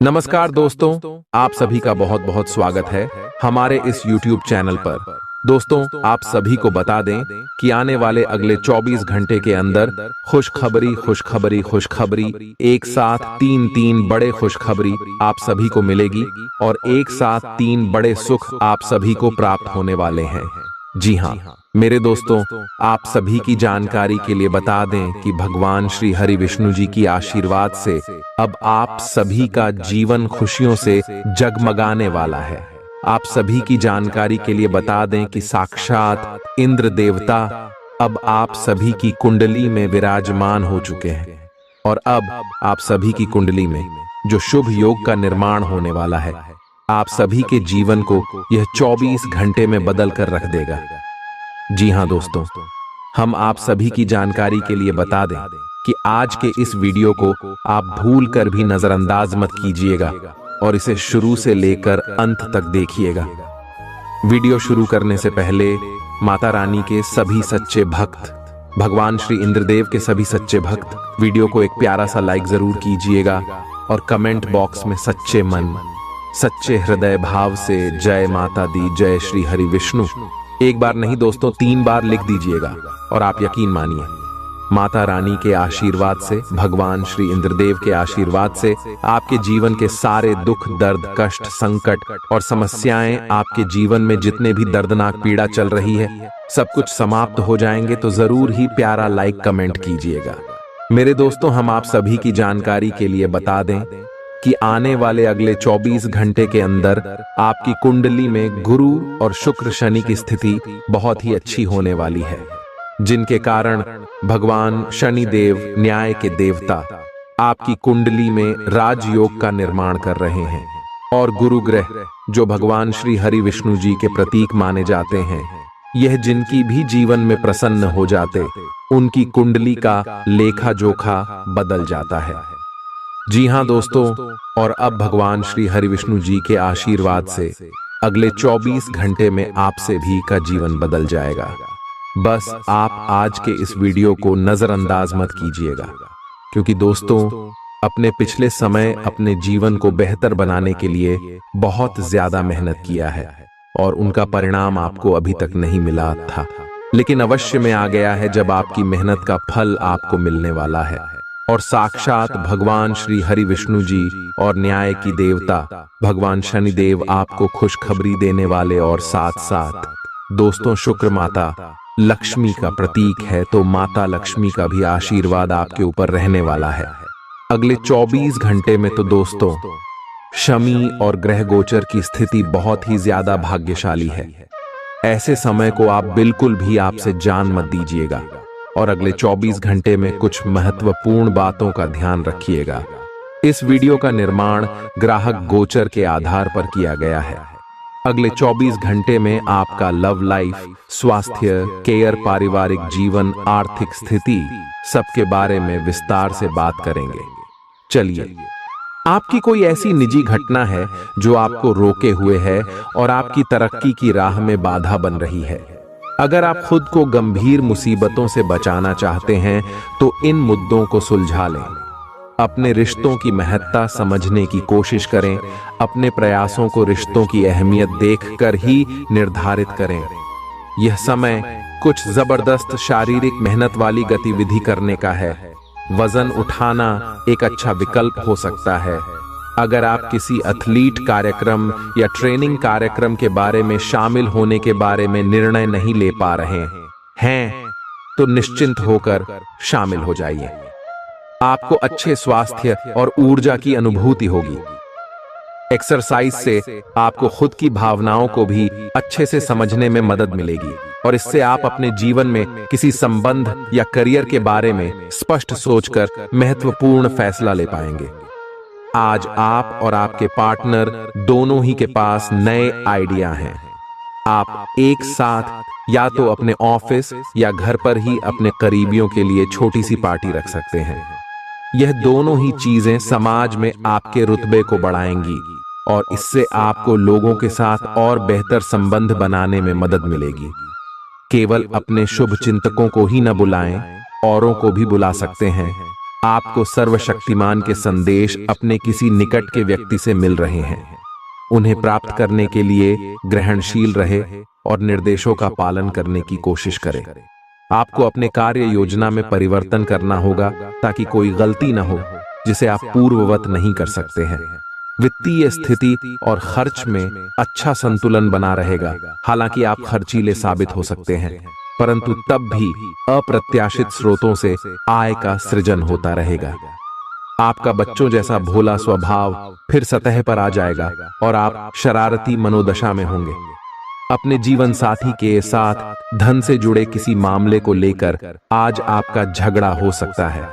नमस्कार दोस्तों, आप सभी का बहुत बहुत स्वागत है हमारे इस YouTube चैनल पर। दोस्तों, आप सभी को बता दें कि आने वाले अगले 24 घंटे के अंदर खुशखबरी एक साथ तीन बड़े खुशखबरी आप सभी को मिलेगी और एक साथ 3 बड़े सुख आप सभी को प्राप्त होने वाले हैं। जी हाँ मेरे दोस्तों, आप सभी की जानकारी के लिए बता दें कि भगवान श्री हरि विष्णु जी की आशीर्वाद से अब आप सभी का जीवन खुशियों से जगमगाने वाला है। आप सभी की जानकारी के लिए बता दें कि साक्षात इंद्र देवता अब आप सभी की कुंडली में विराजमान हो चुके हैं और अब आप सभी की कुंडली में जो शुभ योग का निर्माण होने वाला है, आप सभी के जीवन को यह 24 घंटे में बदल कर रख देगा। जी हाँ दोस्तों, हम आप सभी की जानकारी के लिए बता दें कि आज के इस वीडियो को आप भूल कर भी नजरअंदाज मत कीजिएगा और इसे शुरू से लेकर अंत तक देखिएगा। वीडियो शुरू करने से पहले माता रानी के सभी सच्चे भक्त, भगवान श्री इंद्रदेव के सभी सच्चे भक्त वीडियो को एक प्यारा सा लाइक जरूर कीजिएगा और कमेंट बॉक्स में सच्चे मन सच्चे हृदय भाव से जय माता दी, जय श्री हरि विष्णु एक बार नहीं दोस्तों 3 बार लिख दीजिएगा। और आप यकीन मानिए, माता रानी के आशीर्वाद से, भगवान श्री इंद्रदेव के आशीर्वाद से आपके जीवन के सारे दुख दर्द कष्ट संकट और समस्याएं, आपके जीवन में जितने भी दर्दनाक पीड़ा चल रही है, सब कुछ समाप्त हो जाएंगे। तो जरूर ही प्यारा लाइक कमेंट कीजिएगा। मेरे दोस्तों, हम आप सभी की जानकारी के लिए बता दें कि आने वाले अगले 24 घंटे के अंदर आपकी कुंडली में गुरु और शुक्र शनि की स्थिति बहुत ही अच्छी होने वाली है, जिनके कारण भगवान शनि देव न्याय के देवता आपकी कुंडली में राजयोग का निर्माण कर रहे हैं और गुरु ग्रह जो भगवान श्री हरि विष्णु जी के प्रतीक माने जाते हैं, यह जिनकी भी जीवन में प्रसन्न हो जाते उनकी कुंडली का लेखा जोखा बदल जाता है। जी हाँ दोस्तों, और अब भगवान श्री हरि विष्णु जी के आशीर्वाद से अगले 24 घंटे में आपसे भी का जीवन बदल जाएगा। बस आप आज के इस वीडियो को नजरअंदाज मत कीजिएगा, क्योंकि दोस्तों अपने पिछले समय अपने जीवन को बेहतर बनाने के लिए बहुत ज्यादा मेहनत किया है और उनका परिणाम आपको अभी तक नहीं मिला था, लेकिन अवश्य में आ गया है जब आपकी मेहनत का फल आपको मिलने वाला है। और साक्षात भगवान श्री हरि विष्णु जी और न्याय की देवता भगवान शनि देव आपको खुशखबरी देने वाले और साथ साथ दोस्तों शुक्र माता लक्ष्मी का प्रतीक है, तो माता लक्ष्मी का भी आशीर्वाद आपके ऊपर रहने वाला है अगले 24 घंटे में। तो दोस्तों शनि और ग्रह गोचर की स्थिति बहुत ही ज्यादा भाग्यशाली है। ऐसे समय को आप बिल्कुल भी आपसे जान मत दीजिएगा और अगले 24 घंटे में कुछ महत्वपूर्ण बातों का ध्यान रखिएगा। इस वीडियो का निर्माण ग्राहक गोचर के आधार पर किया गया है। अगले 24 घंटे में आपका लव लाइफ, स्वास्थ्य, केयर, पारिवारिक जीवन, आर्थिक स्थिति सबके बारे में विस्तार से बात करेंगे। चलिए, आपकी कोई ऐसी निजी घटना है जो आपको रोके हुए है और आपकी तरक्की की राह में बाधा बन रही है। अगर आप खुद को गंभीर मुसीबतों से बचाना चाहते हैं तो इन मुद्दों को सुलझा लें। अपने रिश्तों की महत्ता समझने की कोशिश करें। अपने प्रयासों को रिश्तों की अहमियत देखकर ही निर्धारित करें। यह समय कुछ जबरदस्त शारीरिक मेहनत वाली गतिविधि करने का है। वजन उठाना एक अच्छा विकल्प हो सकता है। अगर आप किसी एथलीट कार्यक्रम या ट्रेनिंग कार्यक्रम के बारे में शामिल होने के बारे में निर्णय नहीं ले पा रहे हैं तो निश्चिंत होकर शामिल हो जाइए। आपको अच्छे स्वास्थ्य और ऊर्जा की अनुभूति होगी। एक्सरसाइज से आपको खुद की भावनाओं को भी अच्छे से समझने में मदद मिलेगी और इससे आप अपने जीवन में किसी संबंध या करियर के बारे में स्पष्ट सोचकर महत्वपूर्ण फैसला ले पाएंगे। आज आप और आपके पार्टनर दोनों ही के पास नए आइडिया हैं। आप एक साथ या तो अपने ऑफिस या घर पर ही अपने करीबियों के लिए छोटी सी पार्टी रख सकते हैं। यह दोनों ही चीजें समाज में आपके रुतबे को बढ़ाएंगी और इससे आपको लोगों के साथ और बेहतर संबंध बनाने में मदद मिलेगी। केवल अपने शुभ चिंतकों को ही न बुलाएं, औरों को भी बुला सकते हैं। आपको सर्वशक्तिमान के संदेश अपने किसी निकट के व्यक्ति से मिल रहे हैं। उन्हें प्राप्त करने के लिए ग्रहणशील रहे और निर्देशों का पालन करने की कोशिश करें। आपको अपने कार्य योजना में परिवर्तन करना होगा ताकि कोई गलती न हो जिसे आप पूर्ववत नहीं कर सकते हैं। वित्तीय स्थिति और खर्च में अच्छा संतुलन बना रहेगा। हालांकि आप खर्चीले साबित हो सकते हैं, परंतु तब भी अप्रत्याशित स्रोतों से आय का सृजन होता रहेगा। आपका बच्चों जैसा भोला स्वभाव फिर सतह पर आ जाएगा और आप शरारती मनोदशा में होंगे। अपने जीवन साथी के साथ धन से जुड़े किसी मामले को लेकर आज आपका झगड़ा हो सकता है।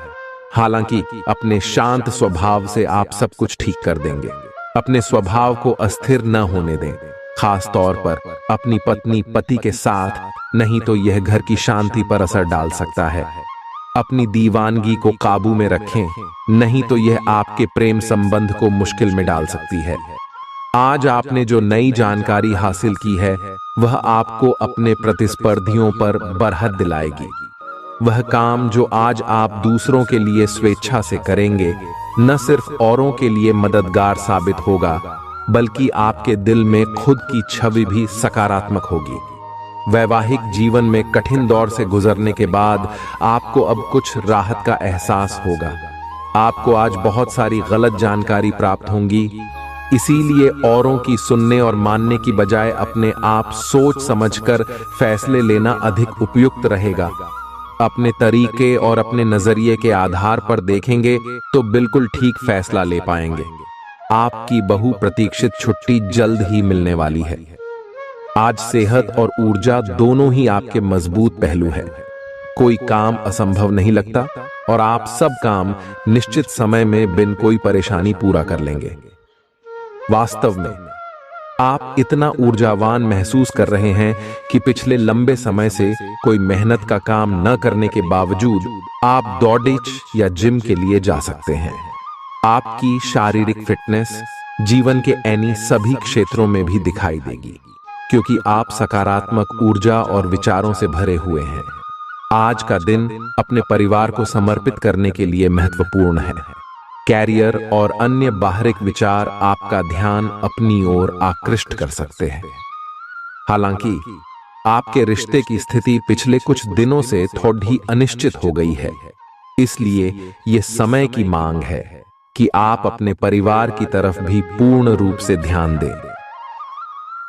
हालांकि अपने शांत स्वभाव से आप सब कुछ ठीक कर देंगे। अपने स्वभाव को अस्थिर न होने दें, खास तौर पर अपनी पत्नी पति के साथ, नहीं तो यह घर की शांति पर असर डाल सकता है। अपनी दीवानगी को काबू में रखें, नहीं तो यह आपके प्रेम संबंध को मुश्किल में डाल सकती है। आज आपने जो नई जानकारी हासिल की है वह आपको अपने प्रतिस्पर्धियों पर बरहत दिलाएगी। वह काम जो आज आप दूसरों के लिए स्वेच्छा से करेंगे न सिर्फ औरों के लिए मददगार साबित होगा, बल्कि आपके दिल में खुद की छवि भी सकारात्मक होगी। वैवाहिक जीवन में कठिन दौर से गुजरने के बाद आपको अब कुछ राहत का एहसास होगा। आपको आज बहुत सारी गलत जानकारी प्राप्त होंगी, इसीलिए औरों की सुनने और मानने की बजाय अपने आप सोच समझकर फैसले लेना अधिक उपयुक्त रहेगा। अपने तरीके और अपने नजरिए के आधार पर देखेंगे तो बिल्कुल ठीक फैसला ले पाएंगे। आपकी बहुप्रतीक्षित छुट्टी जल्द ही मिलने वाली है। आज सेहत और ऊर्जा दोनों ही आपके मजबूत पहलू है। कोई काम असंभव नहीं लगता और आप सब काम निश्चित समय में बिन कोई परेशानी पूरा कर लेंगे। वास्तव में आप इतना ऊर्जावान महसूस कर रहे हैं कि पिछले लंबे समय से कोई मेहनत का काम न करने के बावजूद आप दौड़ेच या जिम के लिए जा सकते हैं। आपकी शारीरिक फिटनेस जीवन के ऐनी सभी क्षेत्रों में भी दिखाई देगी, क्योंकि आप सकारात्मक ऊर्जा और विचारों से भरे हुए हैं। आज का दिन अपने परिवार को समर्पित करने के लिए महत्वपूर्ण है। कैरियर और अन्य बाहरिक विचार आपका ध्यान अपनी ओर आकृष्ट कर सकते हैं। हालांकि आपके रिश्ते की स्थिति पिछले कुछ दिनों से थोड़ी अनिश्चित हो गई है, इसलिए यह समय की मांग है कि आप अपने परिवार की तरफ भी पूर्ण रूप से ध्यान दें।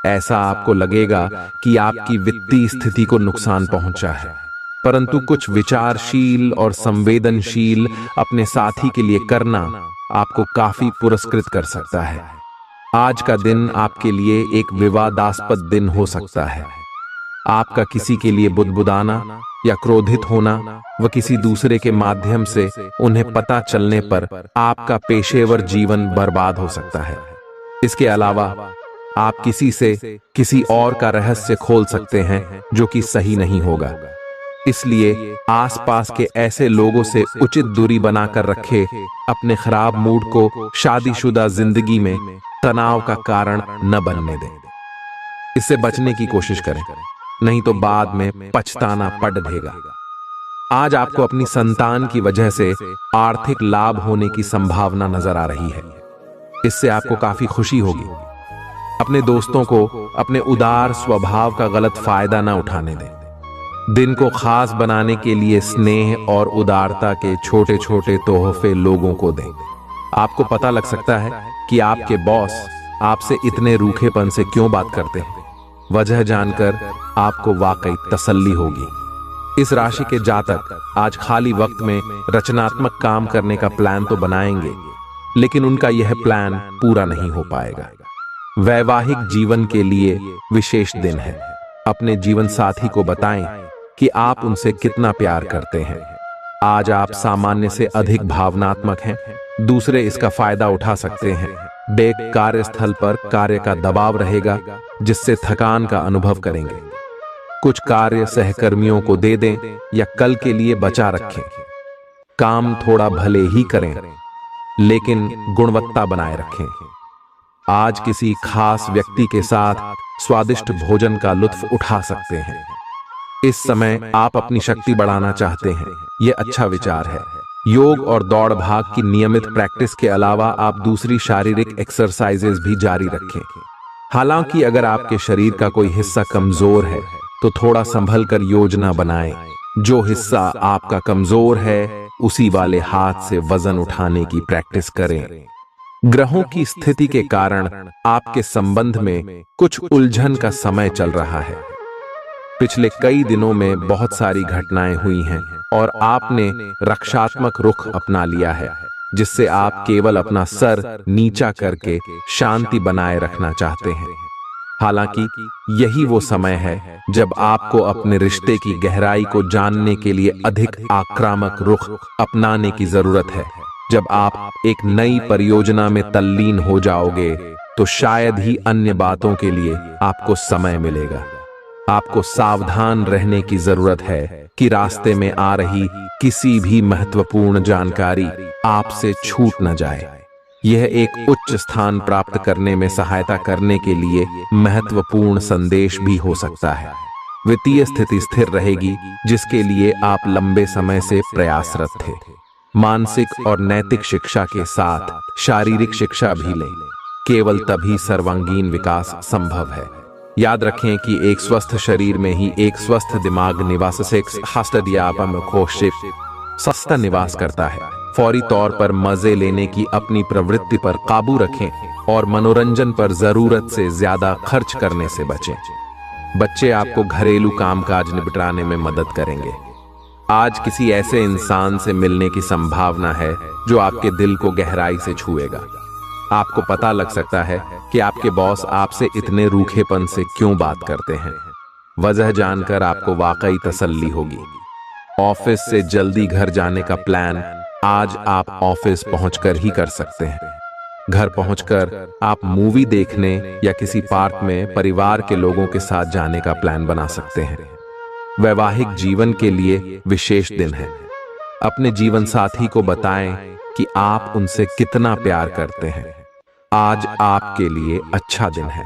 ऐसा आपको लगेगा कि आपकी वित्तीय स्थिति को नुकसान पहुंचा है, परंतु कुछ विचारशील और संवेदनशील अपने साथी के लिए करना आपको काफी पुरस्कृत कर सकता है। आज का दिन आपके लिए एक विवादास्पद दिन हो सकता है। आपका किसी के लिए बुदबुदाना या क्रोधित होना व किसी दूसरे के माध्यम से उन्हें पता चलने पर आपका पेशेवर जीवन बर्बाद हो सकता है। इसके अलावा आप किसी से किसी और का रहस्य खोल सकते हैं जो कि सही नहीं होगा। इसलिए आसपास के ऐसे लोगों से उचित दूरी बनाकर रखें। अपने खराब मूड को शादीशुदा जिंदगी में तनाव का कारण न बनने दें। इससे बचने की कोशिश करें, नहीं तो बाद में पछताना पड़ देगा। आज आपको अपनी संतान की वजह से आर्थिक लाभ होने की संभावना नजर आ रही है। इससे आपको काफी खुशी होगी। अपने दोस्तों को अपने उदार स्वभाव का गलत फायदा न उठाने दें। दिन को खास बनाने के लिए स्नेह और उदारता के छोटे छोटे तोहफे लोगों को दें। आपको पता लग सकता है कि आपके बॉस आपसे इतने रूखेपन से क्यों बात करते हैं। वजह जानकर आपको वाकई तसल्ली होगी। इस राशि के जातक आज खाली वक्त में रचनात्मक काम करने का प्लान तो बनाएंगे, लेकिन उनका यह प्लान पूरा नहीं हो पाएगा। वैवाहिक जीवन के लिए विशेष दिन है। अपने जीवन साथी को बताएं कि आप उनसे कितना प्यार करते हैं। आज आप सामान्य से अधिक भावनात्मक हैं। दूसरे इसका फायदा उठा सकते हैं। कार्यस्थल पर कार्य का दबाव रहेगा, जिससे थकान का अनुभव करेंगे। कुछ कार्य सहकर्मियों को दे दें या कल के लिए बचा रखें। काम थोड़ा भले ही करें, लेकिन गुणवत्ता बनाए रखें। आज किसी खास व्यक्ति के साथ स्वादिष्ट भोजन का लुत्फ उठा सकते हैं। इस समय आप अपनी शक्ति बढ़ाना चाहते हैं, यह अच्छा विचार है। योग और दौड़ भाग की नियमित प्रैक्टिस के अलावा आप दूसरी शारीरिक एक्सरसाइजेज भी जारी रखें। हालांकि अगर आपके शरीर का कोई हिस्सा कमजोर है तो थोड़ा संभल कर योजना बनाएं। जो हिस्सा आपका कमजोर है उसी वाले हाथ से वजन उठाने की प्रैक्टिस करें। ग्रहों की स्थिति के कारण आपके संबंध में कुछ उलझन का समय चल रहा है। पिछले कई दिनों में बहुत सारी घटनाएं हुई हैं और आपने रक्षात्मक रुख अपना लिया है, जिससे आप केवल अपना सर नीचा करके शांति बनाए रखना चाहते हैं। हालांकि यही वो समय है जब आपको अपने रिश्ते की गहराई को जानने के लिए अधिक आक्रामक रुख अपनाने की जरूरत है। जब आप एक नई परियोजना में तल्लीन हो जाओगे तो शायद ही अन्य बातों के लिए आपको समय मिलेगा। आपको सावधान रहने की जरूरत है कि रास्ते में आ रही किसी भी महत्वपूर्ण जानकारी आपसे छूट न जाए। यह एक उच्च स्थान प्राप्त करने में सहायता करने के लिए महत्वपूर्ण संदेश भी हो सकता है। वित्तीय स्थिति स्थिर रहेगी, जिसके लिए आप लंबे समय से प्रयासरत थे। मानसिक और नैतिक शिक्षा के साथ शारीरिक शिक्षा भी लें, केवल तभी सर्वांगीण विकास संभव है। याद रखें कि एक स्वस्थ शरीर में ही एक स्वस्थ दिमाग सस्ता निवास करता है। फौरी तौर पर मजे लेने की अपनी प्रवृत्ति पर काबू रखें और मनोरंजन पर जरूरत से ज्यादा खर्च करने से बचें। बच्चे आपको घरेलू कामकाज निपटाने में मदद करेंगे। आज किसी ऐसे इंसान से मिलने की संभावना है जो आपके दिल को गहराई से छुएगा। आपको पता लग सकता है कि आपके बॉस आपसे इतने रूखेपन से क्यों बात करते हैं। वजह जानकर आपको वाकई तसल्ली होगी। ऑफिस से जल्दी घर जाने का प्लान आज आप ऑफिस पहुंचकर ही कर सकते हैं। घर पहुंचकर आप मूवी देखने या किसी पार्क में परिवार के लोगों के साथ जाने का प्लान बना सकते हैं। वैवाहिक जीवन के लिए विशेष दिन है। अपने जीवन साथी को बताएं कि आप उनसे कितना प्यार करते हैं। आज आपके लिए अच्छा दिन है।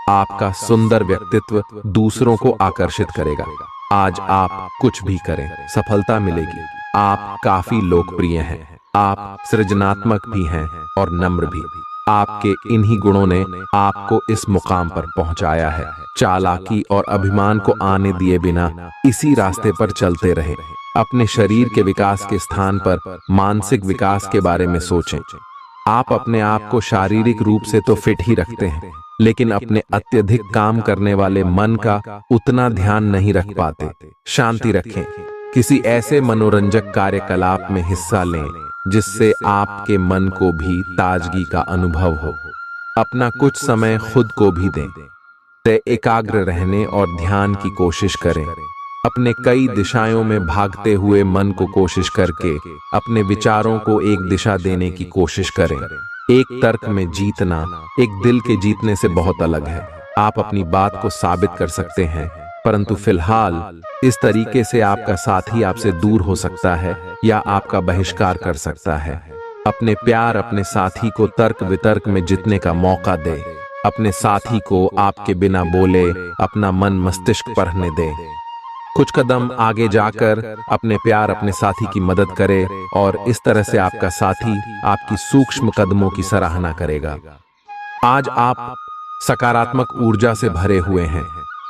आपका सुंदर व्यक्तित्व दूसरों को आकर्षित करेगा। आज आप कुछ भी करें, सफलता मिलेगी। आप काफी लोकप्रिय हैं। आप सृजनात्मक भी हैं और नम्र भी। आपके इन्हीं गुणों ने आपको इस मुकाम पर पहुंचाया है। चालाकी और अभिमान को आने दिए बिना इसी रास्ते पर चलते रहे। अपने शरीर के विकास के स्थान पर मानसिक विकास के बारे में सोचें। आप अपने आप को शारीरिक रूप से तो फिट ही रखते हैं, लेकिन अपने अत्यधिक काम करने वाले मन का उतना ध्यान नहीं रख पाते। शांति रखें। किसी ऐसे मनोरंजक कार्यकलाप में हिस्सा लें जिससे आपके मन को भी ताजगी का अनुभव हो। अपना कुछ समय खुद को भी दें। एकाग्र रहने और ध्यान की कोशिश करें। अपने कई दिशाओं में भागते हुए मन को कोशिश करके अपने विचारों को एक दिशा देने की कोशिश करें। एक तर्क में जीतना एक दिल के जीतने से बहुत अलग है। आप अपनी बात को साबित कर सकते हैं, परंतु फिलहाल इस तरीके से आपका साथी आपसे दूर हो सकता है या आपका बहिष्कार कर सकता है। अपने प्यार अपने साथी को तर्क वितर्क में जीतने का मौका दे। अपने साथी को आपके बिना बोले अपना मन मस्तिष्क पढ़ने दे। कुछ कदम आगे जाकर अपने प्यार अपने साथी की मदद करे और इस तरह से आपका साथी आपकी सूक्ष्म कदमों की सराहना करेगा। आज आप सकारात्मक ऊर्जा से भरे हुए हैं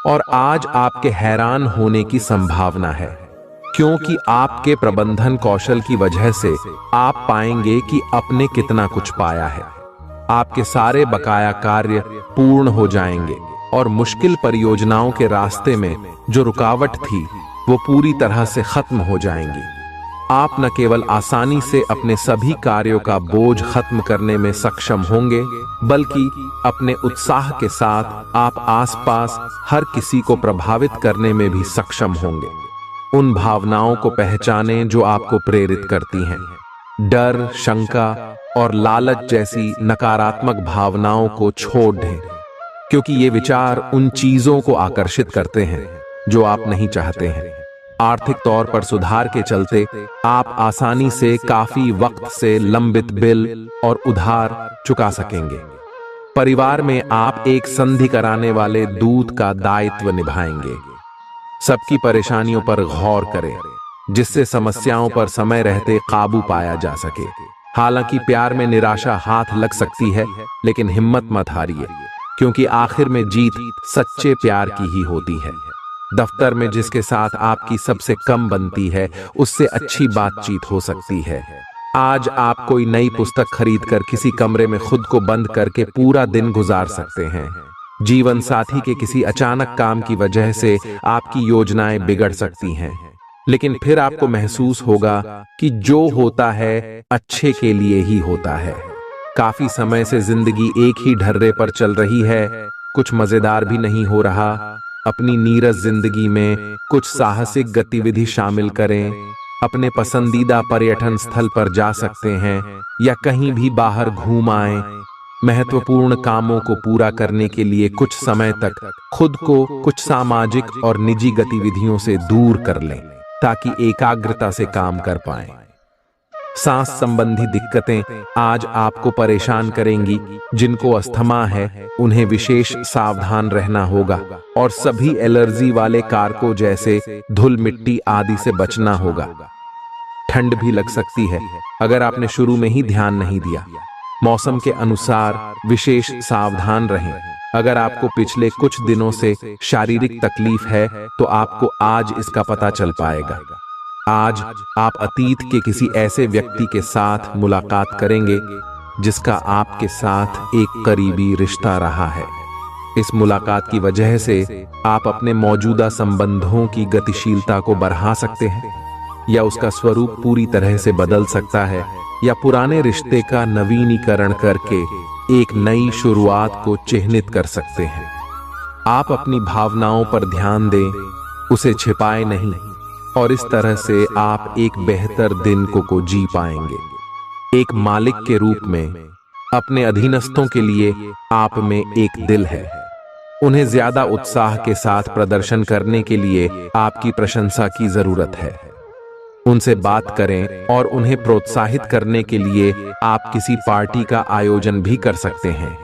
और आज आपके हैरान होने की संभावना है, क्योंकि आपके प्रबंधन कौशल की वजह से आप पाएंगे कि आपने कितना कुछ पाया है। आपके सारे बकाया कार्य पूर्ण हो जाएंगे और मुश्किल परियोजनाओं के रास्ते में जो रुकावट थी वो पूरी तरह से खत्म हो जाएंगी। आप न केवल आसानी से अपने सभी कार्यों का बोझ खत्म करने में सक्षम होंगे, बल्कि अपने उत्साह के साथ आप आसपास हर किसी को प्रभावित करने में भी सक्षम होंगे। उन भावनाओं को पहचानें जो आपको प्रेरित करती हैं। डर, शंका और लालच जैसी नकारात्मक भावनाओं को छोड़ दें, क्योंकि ये विचार उन चीजों को आकर्षित करते हैं जो आप नहीं चाहते हैं। आर्थिक तौर पर सुधार के चलते आप आसानी से काफी वक्त से लंबित बिल और उधार चुका सकेंगे। परिवार में आप एक संधि कराने वाले दूत का दायित्व निभाएंगे। सबकी परेशानियों पर गौर करें जिससे समस्याओं पर समय रहते काबू पाया जा सके। हालांकि प्यार में निराशा हाथ लग सकती है, लेकिन हिम्मत मत हारिए, क्योंकि आखिर में जीत सच्चे प्यार की ही होती है। दफ्तर में जिसके साथ आपकी सबसे कम बनती है, उससे अच्छी बातचीत हो सकती है। आज आप कोई नई पुस्तक खरीदकर किसी कमरे में खुद को बंद करके पूरा दिन गुजार सकते हैं। जीवन साथी के किसी अचानक काम की वजह से आपकी योजनाएं बिगड़ सकती हैं, लेकिन फिर आपको महसूस होगा कि जो होता है अच्छे के लिए ही होता है। काफी समय से जिंदगी एक ही ढर्रे पर चल रही है, कुछ मजेदार भी नहीं हो रहा। अपनी नीरस जिंदगी में कुछ साहसिक गतिविधि शामिल करें। अपने पसंदीदा पर्यटन स्थल पर जा सकते हैं या कहीं भी बाहर घूम आएं। महत्वपूर्ण कामों को पूरा करने के लिए कुछ समय तक खुद को कुछ सामाजिक और निजी गतिविधियों से दूर कर लें, ताकि एकाग्रता से काम कर पाएं। सांस संबंधी दिक्कतें आज आपको परेशान करेंगी। जिनको अस्थमा है उन्हें विशेष सावधान रहना होगा और सभी एलर्जी वाले कारकों जैसे धूल मिट्टी आदि से बचना होगा। ठंड भी लग सकती है अगर आपने शुरू में ही ध्यान नहीं दिया। मौसम के अनुसार विशेष सावधान रहें। अगर आपको पिछले कुछ दिनों से शारीरिक तकलीफ है तो आपको आज इसका पता चल पाएगा। आज आप अतीत के किसी ऐसे व्यक्ति के साथ मुलाकात करेंगे जिसका आपके साथ एक करीबी रिश्ता रहा है। इस मुलाकात की वजह से आप अपने मौजूदा संबंधों की गतिशीलता को बढ़ा सकते हैं, या उसका स्वरूप पूरी तरह से बदल सकता है, या पुराने रिश्ते का नवीनीकरण करके एक नई शुरुआत को चिह्नित कर सकते हैं। आप अपनी भावनाओं पर ध्यान दें, उसे छिपाएं नहीं, और इस तरह से आप एक बेहतर दिन को जी पाएंगे। एक मालिक के रूप में अपने अधीनस्थों के लिए आप में एक दिल है। उन्हें ज्यादा उत्साह के साथ प्रदर्शन करने के लिए आपकी प्रशंसा की जरूरत है। उनसे बात करें और उन्हें प्रोत्साहित करने के लिए आप किसी पार्टी का आयोजन भी कर सकते हैं।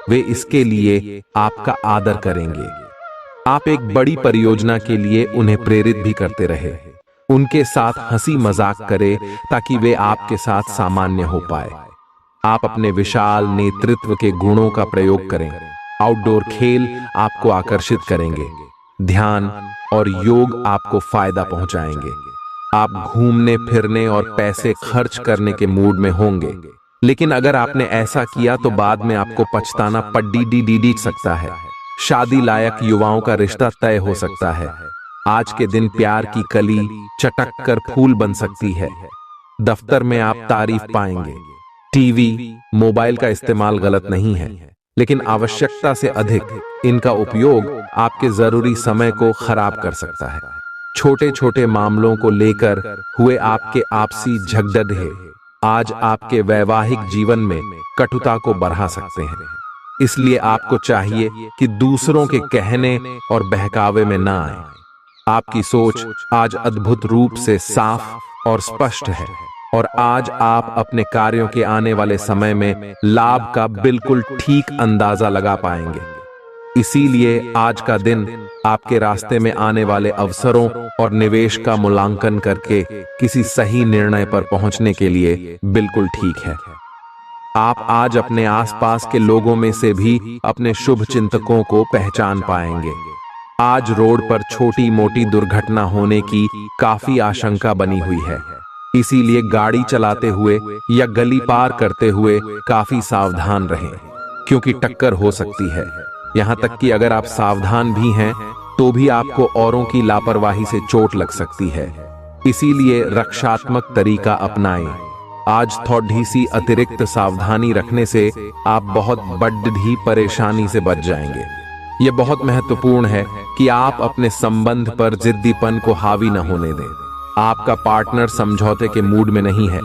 वे इसके लिए आपका आदर करेंगे। आप एक बड़ी परियोजना के लिए उन्हें प्रेरित भी करते रहे। उनके साथ हंसी मजाक करें ताकि वे आपके साथ सामान्य हो पाए। आप अपने विशाल नेतृत्व के गुणों का प्रयोग करें। आउटडोर खेल आपको आकर्षित करेंगे। ध्यान और योग आपको फायदा पहुंचाएंगे। आप घूमने फिरने और पैसे खर्च करने के मूड में होंगे, लेकिन अगर आपने ऐसा किया तो बाद में आपको पछताना पड़ सकता है। शादी लायक युवाओं का रिश्ता तय हो सकता है। आज के दिन प्यार की कली चटक कर फूल बन सकती है। दफ्तर में आप तारीफ पाएंगे। टीवी, मोबाइल का इस्तेमाल गलत नहीं है, लेकिन आवश्यकता से अधिक इनका उपयोग आपके जरूरी समय को खराब कर सकता है। छोटे छोटे मामलों को लेकर हुए आपके आपसी झगड़े आज आपके वैवाहिक जीवन में कटुता को बढ़ा सकते हैं। इसलिए आपको चाहिए कि दूसरों के कहने और बहकावे में ना आए। आपकी सोच आज अद्भुत रूप से साफ और स्पष्ट है, और आज आप अपने कार्यों के आने वाले समय में लाभ का बिल्कुल ठीक अंदाजा लगा पाएंगे। इसीलिए आज का दिन आपके रास्ते में आने वाले अवसरों और निवेश का मूल्यांकन करके किसी सही निर्णय पर पहुंचने के लिए बिल्कुल ठीक है। आप आज अपने आसपास के लोगों में से भी अपने शुभ चिंतकों को पहचान पाएंगे। आज रोड पर छोटी मोटी दुर्घटना होने की काफी आशंका बनी हुई है। इसीलिए गाड़ी चलाते हुए या गली पार करते हुए काफी सावधान रहें, क्योंकि टक्कर हो सकती है। यहाँ तक कि अगर आप सावधान भी हैं तो भी आपको औरों की लापरवाही से चोट लग सकती है। इसीलिए रक्षात्मक तरीका अपनाएं। आज थोड़ी सी अतिरिक्त सावधानी रखने से आप बहुत बड़ी परेशानी से बच जाएंगे। यह बहुत महत्वपूर्ण है कि आप अपने संबंध पर जिद्दीपन को हावी न होने दें। आपका पार्टनर समझौते के मूड में नहीं है,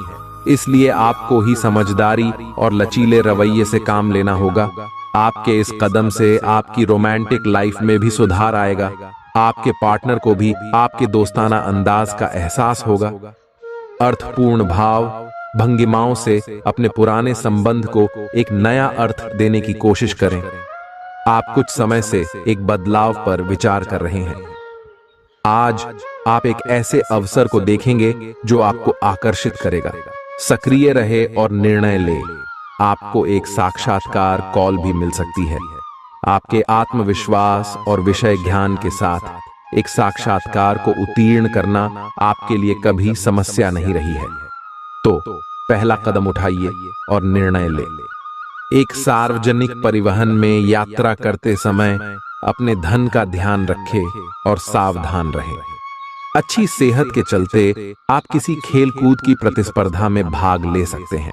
इसलिए आपको ही समझदारी और लचीले रवैये से काम लेना होगा। आपके इस कदम से आपकी रोमांटिक लाइफ में भी सुधार आएगा। आपके पार्टनर को भी आपके दोस्ताना अंदाज का एहसास होगा। अर्थपूर्ण भाव भंगिमाओं से अपने पुराने संबंध को एक नया अर्थ देने की कोशिश करें। आप कुछ समय से एक बदलाव पर विचार कर रहे हैं। आज आप एक ऐसे अवसर को देखेंगे जो आपको आकर्षित करेगा। सक्रिय रहे और निर्णय ले। आपको एक साक्षात्कार कॉल भी मिल सकती है। आपके आत्मविश्वास और विषय ज्ञान के साथ एक साक्षात्कार को उत्तीर्ण करना आपके लिए कभी समस्या नहीं रही है। तो पहला कदम उठाइए और निर्णय ले। एक सार्वजनिक परिवहन में यात्रा करते समय अपने धन का ध्यान रखें और सावधान रहें। अच्छी सेहत के चलते आप किसी खेल कूद की प्रतिस्पर्धा में भाग ले सकते हैं।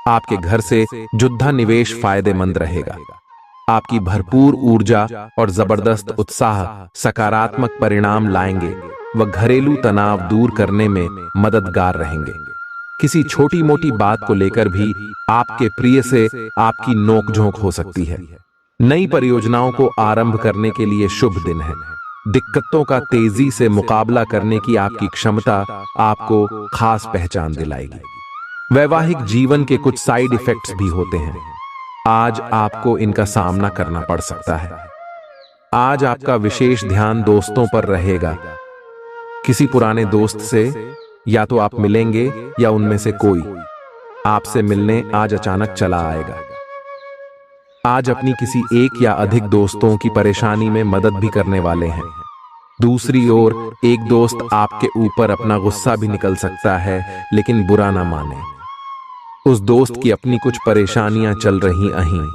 आपके घर से जुद्धा निवेश फायदेमंद रहेगा। आपकी भरपूर ऊर्जा और जबरदस्त उत्साह सकारात्मक परिणाम लाएंगे व घरेलू तनाव दूर करने में मददगार रहेंगे। किसी छोटी मोटी बात को लेकर भी आपके प्रिय से आपकी नोकझोंक हो सकती है। नई परियोजनाओं को आरंभ करने के लिए शुभ दिन है। दिक्कतों का तेजी से मुकाबला करने की आपकी क्षमता आपको खास पहचान दिलाएगी। वैवाहिक जीवन के कुछ साइड इफेक्ट्स भी होते हैं। आज आपको इनका सामना करना पड़ सकता है। आज आपका विशेष ध्यान दोस्तों पर रहेगा। किसी पुराने दोस्त से या तो आप मिलेंगे या उनमें से कोई आपसे मिलने आज अचानक चला आएगा। आज अपनी किसी एक या अधिक दोस्तों की परेशानी में मदद भी करने वाले हैं। दूसरी ओर एक दोस्त आपके ऊपर अपना गुस्सा भी निकल सकता है, लेकिन बुरा ना माने। उस दोस्त की अपनी कुछ परेशानियां चल रही हैं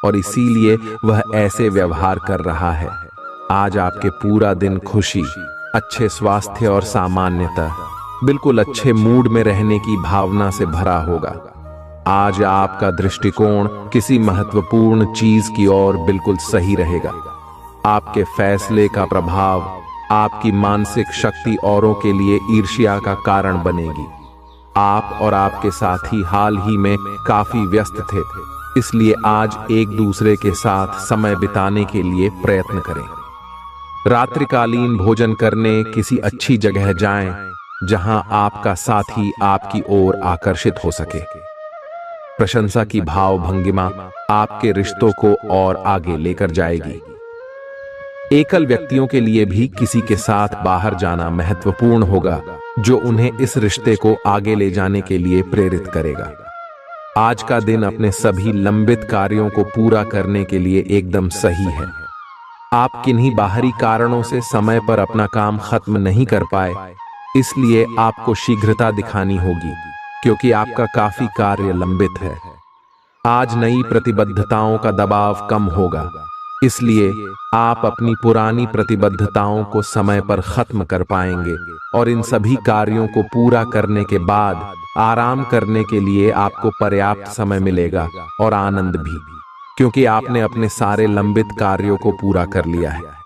और इसीलिए वह ऐसे व्यवहार कर रहा है। आज आपके पूरा दिन खुशी, अच्छे स्वास्थ्य और सामान्यतः बिल्कुल अच्छे मूड में रहने की भावना से भरा होगा। आज आपका दृष्टिकोण किसी महत्वपूर्ण चीज की ओर बिल्कुल सही रहेगा। आपके फैसले का प्रभाव आपकी मानसिक शक्ति औरों के लिए ईर्ष्या का कारण बनेगी। आप और आपके साथी हाल ही में काफी व्यस्त थे, इसलिए आज एक दूसरे के साथ समय बिताने के लिए प्रयत्न करें। रात्रिकालीन भोजन करने किसी अच्छी जगह जाएं, जहां आपका साथी आपकी ओर आकर्षित हो सके। प्रशंसा की भाव भंगिमा आपके रिश्तों को और आगे लेकर जाएगी। एकल व्यक्तियों के लिए भी किसी के साथ बाहर जाना महत्वपूर्ण होगा, जो उन्हें इस रिश्ते को आगे ले जाने के लिए प्रेरित करेगा। आज का दिन अपने सभी लंबित कार्यों को पूरा करने के लिए एकदम सही है। आप किन्हीं बाहरी कारणों से समय पर अपना काम खत्म नहीं कर पाए, इसलिए आपको शीघ्रता दिखानी होगी, क्योंकि आपका काफी कार्य लंबित है। आज नई प्रतिबद्धताओं का दबाव कम होगा, इसलिए आप अपनी पुरानी प्रतिबद्धताओं को समय पर खत्म कर पाएंगे और इन सभी कार्यों को पूरा करने के बाद आराम करने के लिए आपको पर्याप्त समय मिलेगा और आनंद भी, क्योंकि आपने अपने सारे लंबित कार्यों को पूरा कर लिया है।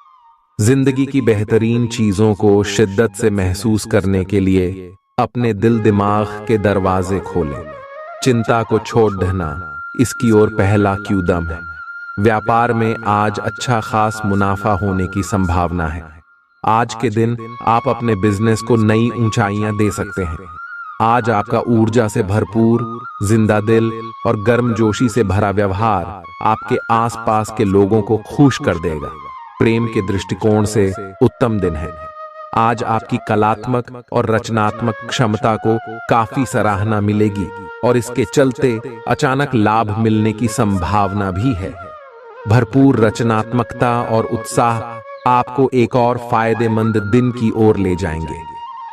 जिंदगी की बेहतरीन चीजों को शिद्दत से महसूस करने के लिए अपने दिल दिमाग के दरवाजे खोलें। चिंता को छोड़ देना इसकी ओर पहला कदम है। व्यापार में आज अच्छा खास मुनाफा होने की संभावना है। आज के दिन आप अपने बिजनेस को नई ऊंचाइयां दे सकते हैं। आज आपका ऊर्जा से भरपूर, जिंदा दिल और गर्मजोशी से भरा व्यवहार आपके आसपास के लोगों को खुश कर देगा। प्रेम के दृष्टिकोण से उत्तम दिन है। आज आपकी कलात्मक और रचनात्मक क्षमता को काफी सराहना मिलेगी और इसके चलते अचानक लाभ मिलने की संभावना भी है। भरपूर रचनात्मकता और उत्साह आपको एक और फायदेमंद दिन की ओर ले जाएंगे।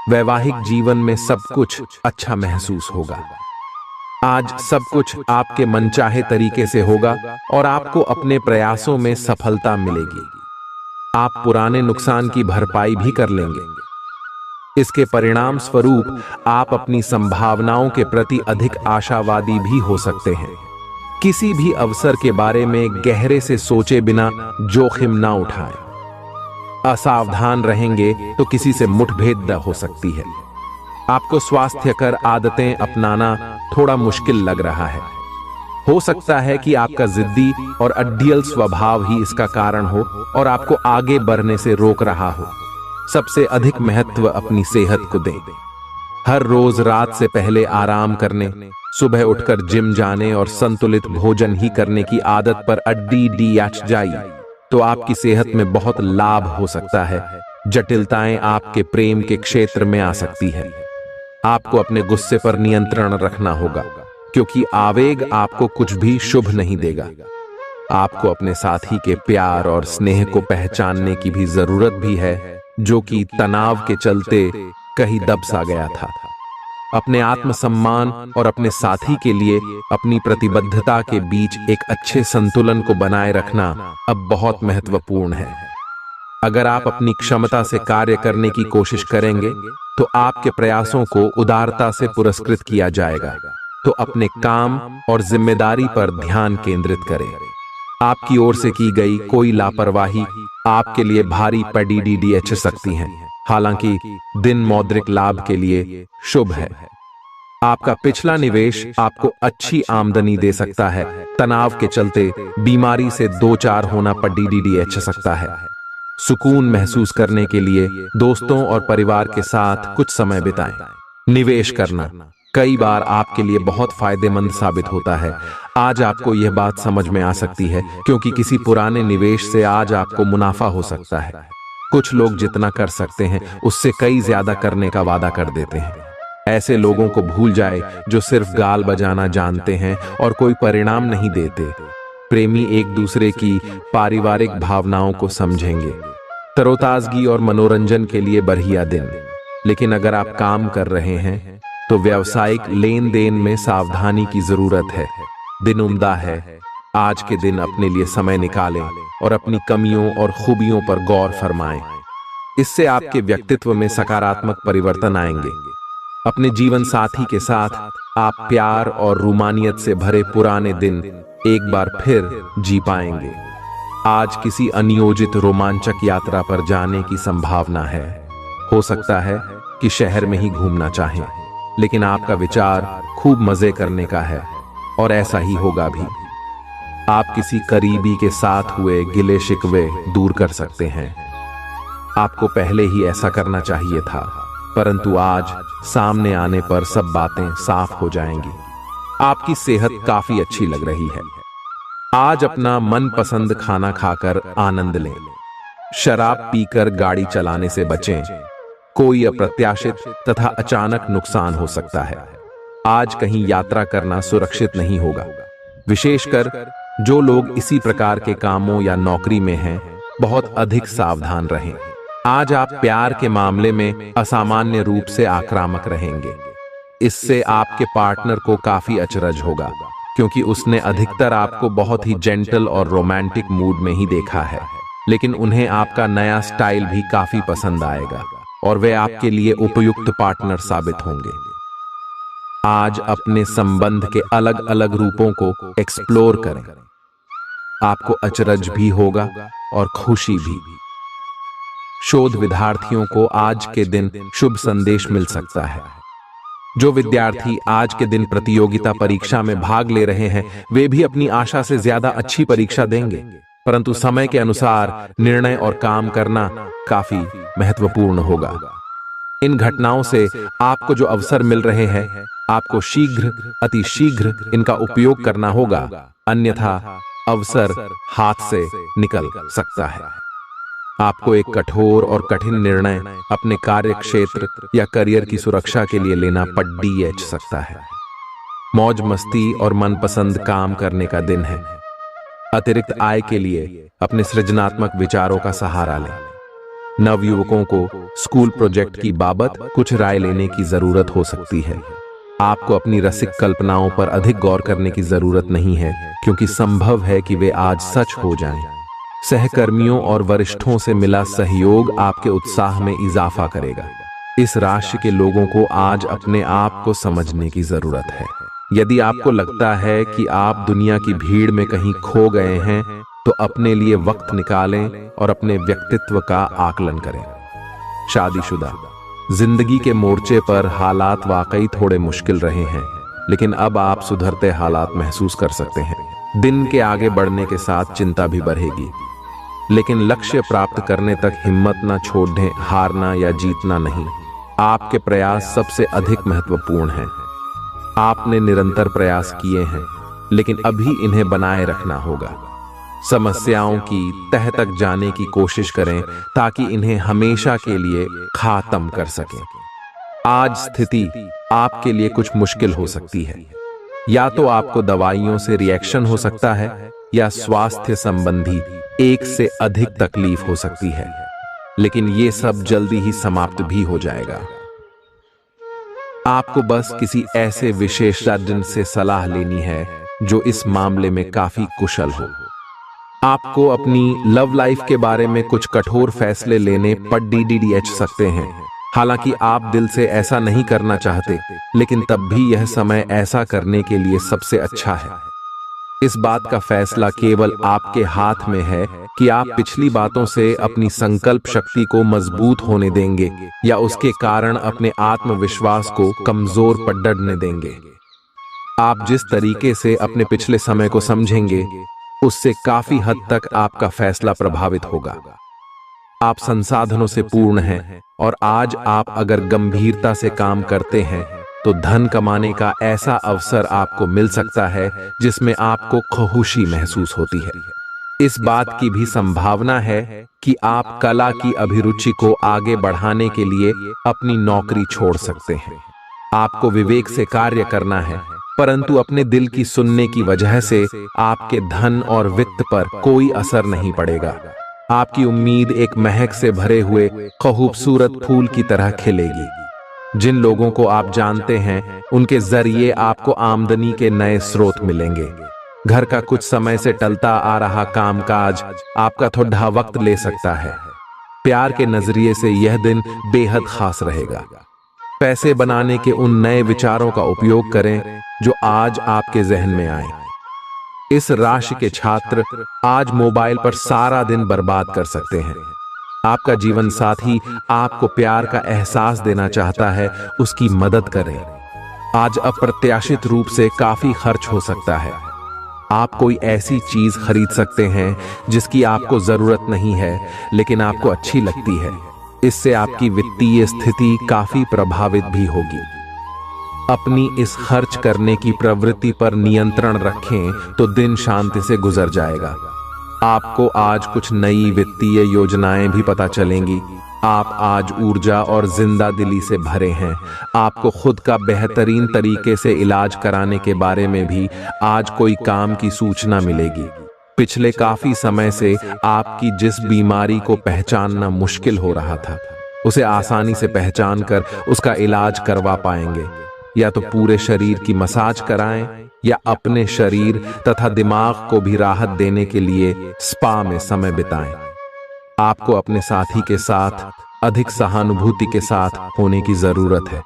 वैवाहिक जीवन में सब कुछ अच्छा महसूस होगा। आज सब कुछ आपके मनचाहे तरीके से होगा और आपको अपने प्रयासों में सफलता मिलेगी। आप पुराने नुकसान की भरपाई भी कर लेंगे। इसके परिणाम स्वरूप आप अपनी संभावनाओं के प्रति अधिक आशावादी भी हो सकते हैं। किसी भी अवसर के बारे में गहरे से सोचे बिना जोखिम ना उठाएं। असावधान रहेंगे तो किसी से मुठभेड़ हो सकती है। आपको स्वास्थ्यकर आदतें अपनाना थोड़ा मुश्किल लग रहा है। हो सकता है कि आपका जिद्दी और अड्डियल स्वभाव ही इसका कारण हो और आपको आगे बढ़ने से रोक रहा हो। सबसे अधिक महत्व अपनी सेहत को दें। हर रोज रात से पहले आराम करने, सुबह उठकर जिम जाने और संतुलित भोजन ही करने की आदत पर अड्डी जाइए तो आपकी सेहत में बहुत लाभ हो सकता है जटिलताएं आपके प्रेम के क्षेत्र में आ सकती है। आपको अपने गुस्से पर नियंत्रण रखना होगा, क्योंकि आवेग आपको कुछ भी शुभ नहीं देगा। आपको अपने साथी के प्यार और स्नेह को पहचानने की भी जरूरत भी है, जो कि तनाव के चलते कहीं दब सा गया था। अपने आत्मसम्मान और अपने साथी के लिए अपनी प्रतिबद्धता के बीच एक अच्छे संतुलन को बनाए रखना अब बहुत महत्वपूर्ण है। अगर आप अपनी क्षमता से कार्य करने की कोशिश करेंगे तो आपके प्रयासों को उदारता से पुरस्कृत किया जाएगा। तो अपने काम और जिम्मेदारी पर ध्यान केंद्रित करें। आपकी ओर से की गई कोई लापरवाही आपके लिए भारी पड़ सकती है। हालांकि दिन मौद्रिक लाभ के लिए शुभ है। आपका पिछला निवेश आपको अच्छी आमदनी दे सकता है। तनाव के चलते बीमारी से दो चार होना पड़ सकता है। सुकून महसूस करने के लिए दोस्तों और परिवार के साथ कुछ समय बिताएं। निवेश करना कई बार आपके लिए बहुत फायदेमंद साबित होता है। आज आपको यह बात समझ में आ सकती है, क्योंकि किसी पुराने निवेश से आज आपको मुनाफा हो सकता है। कुछ लोग जितना कर सकते हैं उससे कई ज्यादा करने का वादा कर देते हैं। ऐसे लोगों को भूल जाए जो सिर्फ गाल बजाना जानते हैं और कोई परिणाम नहीं देते। प्रेमी एक दूसरे की पारिवारिक भावनाओं को समझेंगे। तरोताजगी और मनोरंजन के लिए बढ़िया दिन। लेकिन अगर आप काम कर रहे हैं तो व्यावसायिक लेन देन में सावधानी की जरूरत है। दिन उम्दा है। आज के दिन अपने लिए समय निकालें और अपनी कमियों और खूबियों पर गौर फरमाएं। इससे आपके व्यक्तित्व में सकारात्मक परिवर्तन आएंगे। अपने जीवन साथी के साथ आप प्यार और रूमानियत से भरे पुराने दिन एक बार फिर जी पाएंगे। आज किसी अनियोजित रोमांचक यात्रा पर जाने की संभावना है। हो सकता है कि शहर में ही घूमना चाहें, लेकिन आपका विचार खूब मजे करने का है और ऐसा ही होगा भी। आप किसी करीबी के साथ हुए गिले शिकवे दूर कर सकते हैं। आपको पहले ही ऐसा करना चाहिए था, परंतु आज सामने आने पर सब बातें साफ हो जाएंगी। आपकी सेहत काफी अच्छी लग रही है। आज अपना मनपसंद खाना खाकर आनंद लें। शराब पीकर गाड़ी चलाने से बचें। कोई अप्रत्याशित तथा अचानक नुकसान हो सकता है। आज कहीं यात्रा करना सुरक्षित नहीं होगा। विशेषकर जो लोग इसी प्रकार के कामों या नौकरी में हैं, बहुत अधिक सावधान रहें। आज आप प्यार के मामले में असामान्य रूप से आक्रामक रहेंगे। इससे आपके पार्टनर को काफी अचरज होगा, क्योंकि उसने अधिकतर आपको बहुत ही जेंटल और रोमांटिक मूड में ही देखा है। लेकिन उन्हें आपका नया स्टाइल भी काफी पसंद आएगा और वे आपके लिए उपयुक्त पार्टनर साबित होंगे। आज अपने संबंध के अलग अलग रूपों को एक्सप्लोर करें। आपको अचरज भी होगा और खुशी भी। शोध विद्यार्थियों को आज के दिन शुभ संदेश मिल सकता है। जो विद्यार्थी आज के दिन प्रतियोगिता परीक्षा में भाग ले रहे हैं, वे भी अपनी आशा से ज्यादा अच्छी परीक्षा देंगे, परंतु समय के अनुसार निर्णय और काम करना काफी महत्वपूर्ण होगा। इन घटनाओं से आपको जो अवसर मिल रहे हैं, आपको शीघ्र अति शीघ्र इनका उपयोग करना होगा, अन्यथा अवसर हाथ से निकल सकता है। आपको एक कठोर और कठिन निर्णय अपने कार्य क्षेत्र या करियर की सुरक्षा के लिए लेना पड़ सकता है। मौज मस्ती और मनपसंद काम करने का दिन है। अतिरिक्त आय के लिए अपने सृजनात्मक विचारों का सहारा लें। नवयुवकों को स्कूल प्रोजेक्ट की बाबत कुछ राय लेने की जरूरत हो सकती है। आपको अपनी रसिक कल्पनाओं पर अधिक गौर करने की जरूरत नहीं है, क्योंकि संभव है कि वे आज सच हो जाएं। सहकर्मियों और वरिष्ठों से मिला सहयोग आपके उत्साह में इजाफा करेगा। इस राशि के लोगों को आज अपने आप को समझने की जरूरत है। यदि आपको लगता है कि आप दुनिया की भीड़ में कहीं खो गए हैं, तो अपने लिए वक्त निकालें और अपने व्यक्तित्व का आकलन करें। शादीशुदा जिंदगी के मोर्चे पर हालात वाकई थोड़े मुश्किल रहे हैं, लेकिन अब आप सुधरते हालात महसूस कर सकते हैं। दिन के आगे बढ़ने के साथ चिंता भी बढ़ेगी, लेकिन लक्ष्य प्राप्त करने तक हिम्मत न छोड़ दें। हारना या जीतना नहीं, आपके प्रयास सबसे अधिक महत्वपूर्ण हैं। आपने निरंतर प्रयास किए हैं, लेकिन अभी इन्हें बनाए रखना होगा। समस्याओं की तह तक जाने की कोशिश करें ताकि इन्हें हमेशा के लिए खत्म कर सकें। आज स्थिति आपके लिए कुछ मुश्किल हो सकती है। या तो आपको दवाइयों से रिएक्शन हो सकता है या स्वास्थ्य संबंधी एक से अधिक तकलीफ हो सकती है, लेकिन ये सब जल्दी ही समाप्त भी हो जाएगा। आपको बस किसी ऐसे विशेषज्ञ से सलाह लेनी है जो इस मामले में काफी कुशल हो। आपको अपनी लव लाइफ के बारे में कुछ कठोर फैसले लेने पड़ DDDH सकते हैं। हालांकि आप दिल से ऐसा नहीं करना चाहते, लेकिन तब भी यह समय ऐसा करने के लिए सबसे अच्छा है। इस बात का फैसला केवल आपके हाथ में है कि आप पिछली बातों से अपनी संकल्प शक्ति को मजबूत होने देंगे या उसके कारण अपने आत्मविश्वास को कमजोर पड़ने देंगे। आप जिस तरीके से अपने पिछले समय को समझेंगे, उससे काफी हद तक आपका फैसला प्रभावित होगा। आप संसाधनों से पूर्ण हैं और आज आप अगर गंभीरता से काम करते हैं तो धन कमाने का ऐसा अवसर आपको मिल सकता है जिसमें आपको खुशी महसूस होती है। इस बात की भी संभावना है कि आप कला की अभिरुचि को आगे बढ़ाने के लिए अपनी नौकरी छोड़ सकते हैं। आपको विवेक से कार्य करना है, परंतु अपने दिल की सुनने की वजह से आपके धन और वित्त पर कोई असर नहीं पड़ेगा। आपकी उम्मीद एक महक से भरे हुए खूबसूरत फूल की तरह खिलेगी। जिन लोगों को आप जानते हैं, उनके जरिए आपको आमदनी के नए स्रोत मिलेंगे। घर का कुछ समय से टलता आ रहा कामकाज आपका थोड़ा वक्त ले सकता है। प्यार के नजरिए से यह दिन बेहद खास रहेगा। पैसे बनाने के उन नए विचारों का उपयोग करें जो आज आपके जहन में आए। इस राशि के छात्र आज मोबाइल पर सारा दिन बर्बाद कर सकते हैं। आपका जीवन साथी आपको प्यार का एहसास देना चाहता है, उसकी मदद करें। आज अप्रत्याशित रूप से काफी खर्च हो सकता है। आप कोई ऐसी चीज खरीद सकते हैं जिसकी आपको जरूरत नहीं है, लेकिन आपको अच्छी लगती है। इससे आपकी वित्तीय स्थिति काफी प्रभावित भी होगी। अपनी इस खर्च करने की प्रवृत्ति पर नियंत्रण रखें तो दिन शांति से गुजर जाएगा। आपको आज कुछ नई वित्तीय योजनाएं भी पता चलेंगी। आप आज ऊर्जा और जिंदा दिली से भरे हैं। आपको खुद का बेहतरीन तरीके से इलाज कराने के बारे में भी आज कोई काम की सूचना मिलेगी। पिछले काफी समय से आपकी जिस बीमारी को पहचानना मुश्किल हो रहा था, उसे आसानी से पहचान कर उसका इलाज करवा पाएंगे। या तो पूरे शरीर की मसाज कराएं या अपने शरीर तथा दिमाग को भी राहत देने के लिए स्पा में समय बिताएं। आपको अपने साथी के साथ अधिक सहानुभूति के साथ होने की जरूरत है।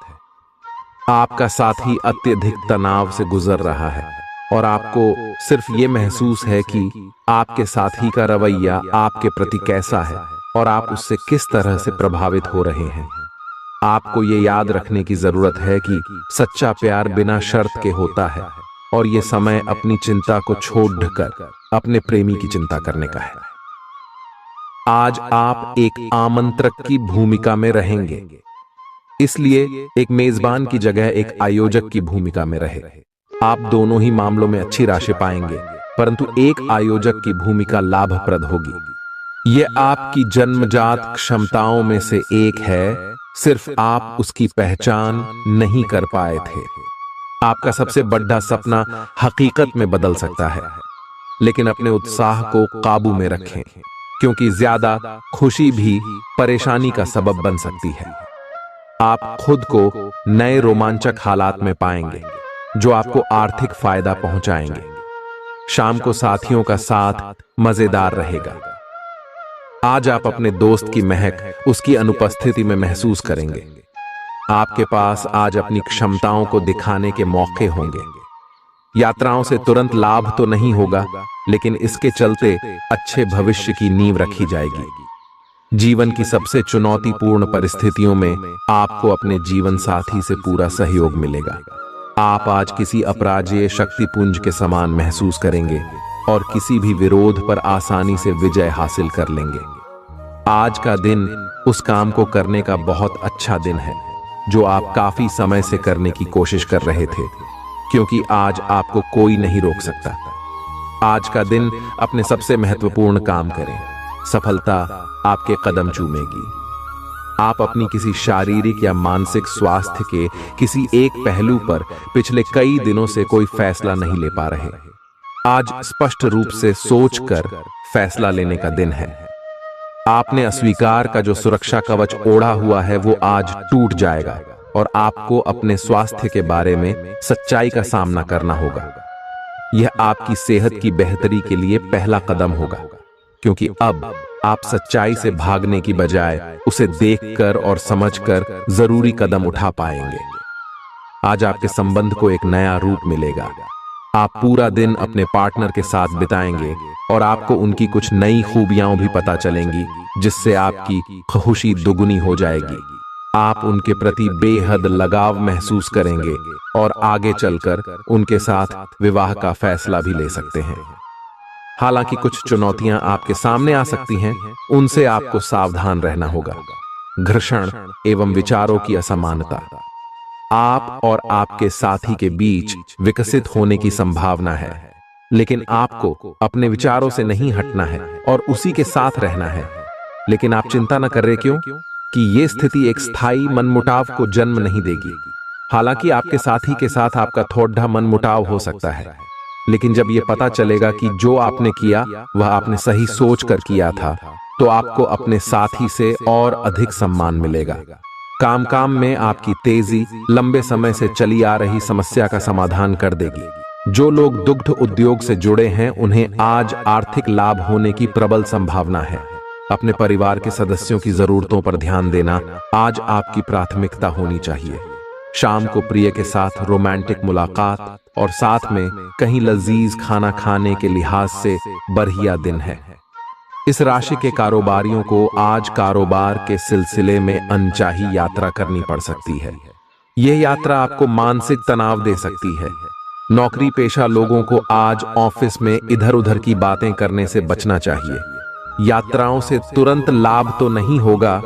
आपका साथी अत्यधिक तनाव से गुजर रहा है और आपको सिर्फ ये महसूस है कि आपके साथी का रवैया आपके प्रति कैसा है और आप उससे किस तरह से प्रभावित हो रहे हैं। आपको ये याद रखने की जरूरत है कि सच्चा प्यार बिना शर्त के होता है और ये समय अपनी चिंता को छोड़कर अपने प्रेमी की चिंता करने का है। आज आप एक आमंत्रक की भूमिका में रहेंगे, इसलिए एक मेजबान की जगह एक आयोजक की भूमिका में रहे। आप दोनों ही मामलों में अच्छी राशि पाएंगे, परंतु एक आयोजक की भूमिका लाभप्रद होगी। ये आपकी जन्मजात क्षमताओं में से एक है, सिर्फ आप उसकी पहचान नहीं कर पाए थे। आपका सबसे बड़ा सपना हकीकत में बदल सकता है, लेकिन अपने उत्साह को काबू में रखें, क्योंकि ज्यादा खुशी भी परेशानी का सबब बन सकती है। आप खुद को नए रोमांचक हालात में पाएंगे जो आपको आर्थिक फायदा पहुंचाएंगे। शाम को साथियों का साथ मजेदार रहेगा। आज आप अपने दोस्त की महक उसकी अनुपस्थिति में महसूस करेंगे। आपके पास आज अपनी क्षमताओं को दिखाने के मौके होंगे। यात्राओं से तुरंत लाभ तो नहीं होगा, लेकिन इसके चलते अच्छे भविष्य की नींव रखी जाएगी। जीवन की सबसे चुनौतीपूर्ण परिस्थितियों में आपको अपने जीवन साथी से पूरा सहयोग मिलेगा। आप आज किसी अपराजेय शक्तिपुंज के समान महसूस करेंगे और किसी भी विरोध पर आसानी से विजय हासिल कर लेंगे। आज का दिन उस काम को करने का बहुत अच्छा दिन है जो आप काफी समय से करने की कोशिश कर रहे थे, क्योंकि आज आपको कोई नहीं रोक सकता। आज का दिन अपने सबसे महत्वपूर्ण काम करें। सफलता आपके कदम चूमेगी। आप अपनी किसी शारीरिक या मानसिक स्वास्थ्य के किसी एक पहलू पर पिछले कई दिनों से कोई फैसला नहीं ले पा रहे। आज स्पष्ट रूप से सोचकर फैसला लेने का दिन है। आपने अस्वीकार का जो सुरक्षा कवच ओढ़ा हुआ है वो आज टूट जाएगा और आपको अपने स्वास्थ्य के बारे में सच्चाई का सामना करना होगा। यह आपकी सेहत की बेहतरी के लिए पहला कदम होगा, क्योंकि अब आप सच्चाई से भागने की बजाय उसे देखकर और समझकर जरूरी कदम उठा पाएंगे। आज आपके संबंध को एक नया रूप मिलेगा। आप पूरा दिन अपने पार्टनर के साथ बिताएंगे और आपको उनकी कुछ नई खूबियां भी पता चलेंगी, जिससे आपकी खुशी दुगुनी हो जाएगी। आप उनके प्रति बेहद लगाव महसूस करेंगे और आगे चलकर उनके साथ विवाह का फैसला भी ले सकते हैं। हालांकि कुछ चुनौतियां आपके सामने आ सकती हैं, उनसे आपको सावधान रहना होगा। घर्षण एवं विचारों की असमानता, आप और आपके साथी के बीच विकसित होने की संभावना है, लेकिन आपको अपने विचारों से नहीं हटना है और उसी के साथ रहना है। लेकिन आप चिंता न कर रहे, क्यों कि ये स्थिति एक स्थायी मनमुटाव को जन्म नहीं देगी। हालांकि आपके साथी के साथ आपका थोड़ा मनमुटाव हो सकता है, लेकिन जब ये पता चलेगा कि जो आपने किया वह आपने सही सोच कर किया था, तो आपको अपने साथी से और अधिक सम्मान मिलेगा। काम में आपकी तेजी लंबे समय से चली आ रही समस्या का समाधान कर देगी। जो लोग दुग्ध उद्योग से जुड़े हैं, उन्हें आज आर्थिक लाभ होने की प्रबल संभावना है। अपने परिवार के सदस्यों की जरूरतों पर ध्यान देना आज आपकी प्राथमिकता होनी चाहिए। शाम को प्रिय के साथ रोमांटिक मुलाकात और साथ में कहीं लजीज खाना खाने के लिहाज से बढ़िया दिन है। इस राशि के कारोबारियों को आज कारोबार के सिलसिले में अनचाही यात्रा करनी पड़ सकती है। यह यात्रा आपको मानसिक तनाव दे सकती है। नौकरी पेशा लोगों को आज ऑफिस में इधर उधर की बातें करने से बचना चाहिए। यात्राओं से तुरंत लाभ तो नहीं होगा,